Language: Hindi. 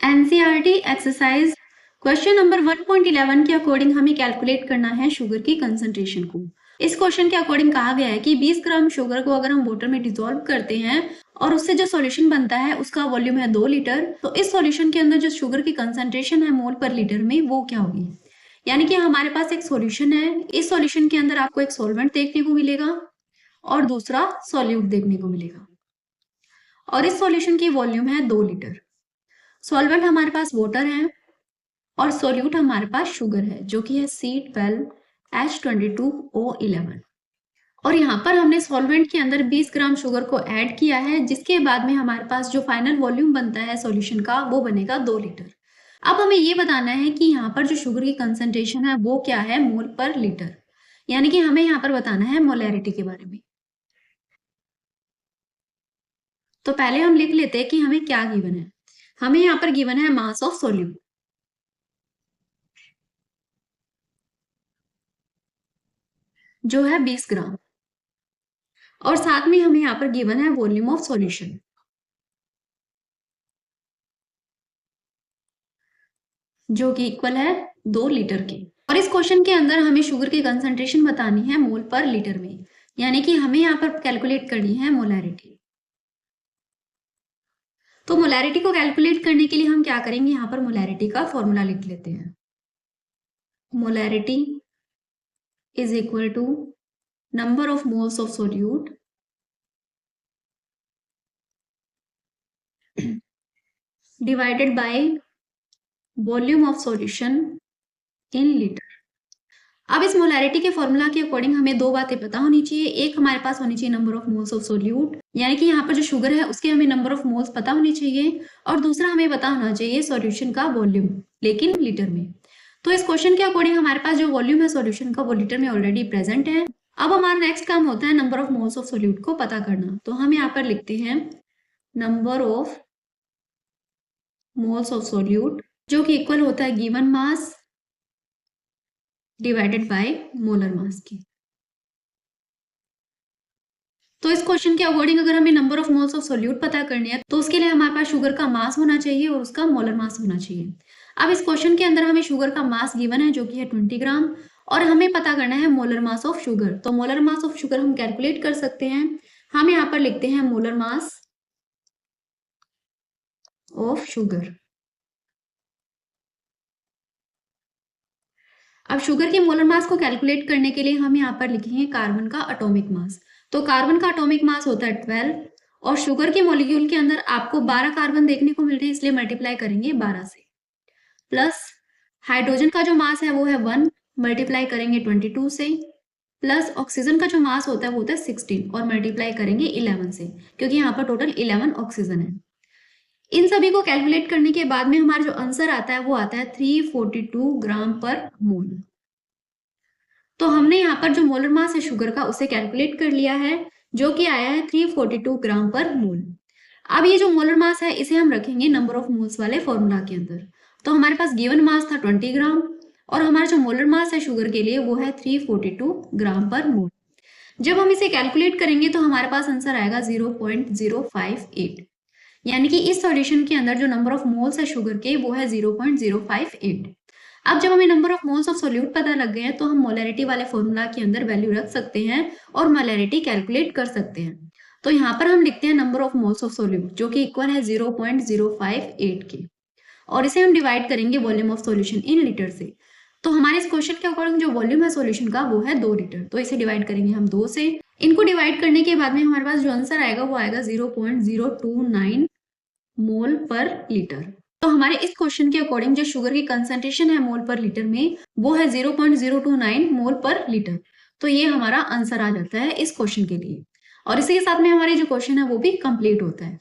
एनसीईआरटी एक्सरसाइज क्वेश्चन नंबर 1.11 के अकॉर्डिंग हमें कैलकुलेट करना है शुगर की कंसंट्रेशन को। इस क्वेश्चन के अकॉर्डिंग कहा गया है कि 20 ग्राम शुगर को अगर हम वाटर में डिसॉल्व करते हैं और उससे जो सॉल्यूशन बनता है उसका वॉल्यूम है 2 लीटर, तो इस सॉल्यूशन के अंदर जो शुगर की कंसंट्रेशन है मोल पर लीटर में वो क्या होगी। यानी कि हमारे पास एक सॉल्यूशन है, इस सॉल्यूशन के अंदर आपको एक सॉल्वेंट देखने को मिलेगा और दूसरा सॉल्यूट देखने को मिलेगा और इस सॉल्यूशन की वॉल्यूम है 2 लीटर। सॉल्वेंट हमारे पास वाटर है और सोल्यूट हमारे पास शुगर है जो कि है C12H22O11। और यहाँ पर हमने सॉल्वेंट के अंदर 20 ग्राम शुगर को ऐड किया है, जिसके बाद में हमारे पास जो फाइनल वॉल्यूम बनता है सॉल्यूशन का वो बनेगा 2 लीटर। अब हमें ये बताना है कि यहाँ पर जो शुगर की कंसंट्रेशन है वो क्या है मोल पर लीटर, यानी कि हमें यहाँ पर बताना है मोलैरिटी के बारे में। तो पहले हम लिख लेते हैं कि हमें क्या गिवन है। हमें यहाँ पर गिवन है मास ऑफ सोल्यूट जो है 20 ग्राम और साथ में हमें यहाँ पर गिवन है वॉल्यूम ऑफ सॉल्यूशन जो कि इक्वल है 2 लीटर के। और इस क्वेश्चन के अंदर हमें शुगर की कंसंट्रेशन बतानी है मोल पर लीटर में, यानी कि हमें यहाँ पर कैलकुलेट करनी है मोलैरिटी। तो मोलैरिटी को कैलकुलेट करने के लिए हम क्या करेंगे, यहाँ पर मोलैरिटी का फॉर्मूला लिख लेते हैं। Molarity is equal to number of moles of solute divided by volume of solution in litre. अब इस मोलैरिटी के फॉर्मूला के अकॉर्डिंग हमें दो बातें पता होनी चाहिए। एक हमारे पास होनी चाहिए number of moles of solute, यानी कि यहाँ पर जो शुगर है उसके हमें नंबर ऑफ मोल्स पता होनी चाहिए, और दूसरा हमें पता होना चाहिए सॉल्यूशन का वॉल्यूम, लेकिन लीटर में। तो इस क्वेश्चन के अकॉर्डिंग हमारे पास जो वॉल्यूम है सॉल्यूशन का वो लीटर में ऑलरेडी प्रेजेंट है। अब हमारा नेक्स्ट काम होता है number of moles of solute को पता करना। तो हम यहाँ पर लिखते हैं number of moles of solute जो कि इक्वल होता है given mass divided by molar mass की। तो इस क्वेश्चन के अकॉर्डिंग अगर हमें number of moles of solute पता करनी है तो उसके लिए हमारे पास शुगर का मास होना चाहिए और उसका मोलर मास होना चाहिए। अब इस क्वेश्चन के अंदर हमें शुगर का मास गिवन है जो कि है 20 ग्राम और हमें पता करना है मोलर मास ऑफ शुगर। तो मोलर मास ऑफ शुगर हम कैलकुलेट कर सकते हैं। हम यहाँ पर लिखते हैं मोलर मास ऑफ शुगर। अब शुगर के मोलर मास को कैलकुलेट करने के लिए हम यहाँ पर लिखेंगे कार्बन का एटॉमिक मास। तो कार्बन का एटॉमिक मास होता है 12 और शुगर के मॉलिक्यूल के अंदर आपको 12 कार्बन देखने को मिल रहे हैं, इसलिए मल्टीप्लाई करेंगे 12 से। प्लस हाइड्रोजन का जो मास है वो है 1, मल्टीप्लाई करेंगे 22 से। प्लस ऑक्सीजन का जो मास होता है वो होता है 16 और मल्टीप्लाई करेंगे 11 से, क्योंकि यहाँ पर टोटल 11 ऑक्सीजन है। इन सभी को कैलकुलेट करने के बाद में हमारा जो आंसर आता है वो आता है 342 ग्राम पर मोल। तो हमने यहाँ पर जो मोलर मास है शुगर का उसे कैलकुलेट कर लिया है जो कि आया है 342 ग्राम पर मोल। अब ये जो मोलर मास है इसे हम रखेंगे नंबर ऑफ मोल्स वाले फॉर्मूला के अंदर। तो हमारे पास गिवन मास था 20 ग्राम और हमारा जो मोलर मास है शुगर के लिए वो है 342 ग्राम पर मोल। जब हम इसे कैलकुलेट करेंगे तो हमारे पास आंसर आएगा 0.058, यानी कि इस सॉल्यूशन के अंदर जो नंबर ऑफ मोल्स है शुगर के वो है 0.058। अब जब हमें number of moles of solute पता लग गए हैं तो हम मोलैरिटी वाले फॉर्मूला के अंदर वैल्यू रख सकते हैं और मोलैरिटी कैलकुलेट कर सकते हैं। तो यहाँ पर हम लिखते हैं number of moles of solute जो कि इक्वल है 0.058 के, और इसे हम डिवाइड करेंगे volume of solution in litre से। तो हमारे इस क्वेश्चन के अकॉर्डिंग जो वॉल्यूम है सॉल्यूशन का वो है 2 लीटर, तो इसे डिवाइड करेंगे हम 2 से। इनको डिवाइड करने के बाद में हमारे पास जो आंसर आएगा वो आएगा 0.029 मोल पर लीटर। तो हमारे इस क्वेश्चन के अकॉर्डिंग जो शुगर की कंसंट्रेशन है मोल पर लीटर में वो है 0.029 मोल पर लीटर। तो ये हमारा आंसर आ जाता है इस क्वेश्चन के लिए, और इसी के साथ में हमारे जो क्वेश्चन है वो भी कंप्लीट होता है।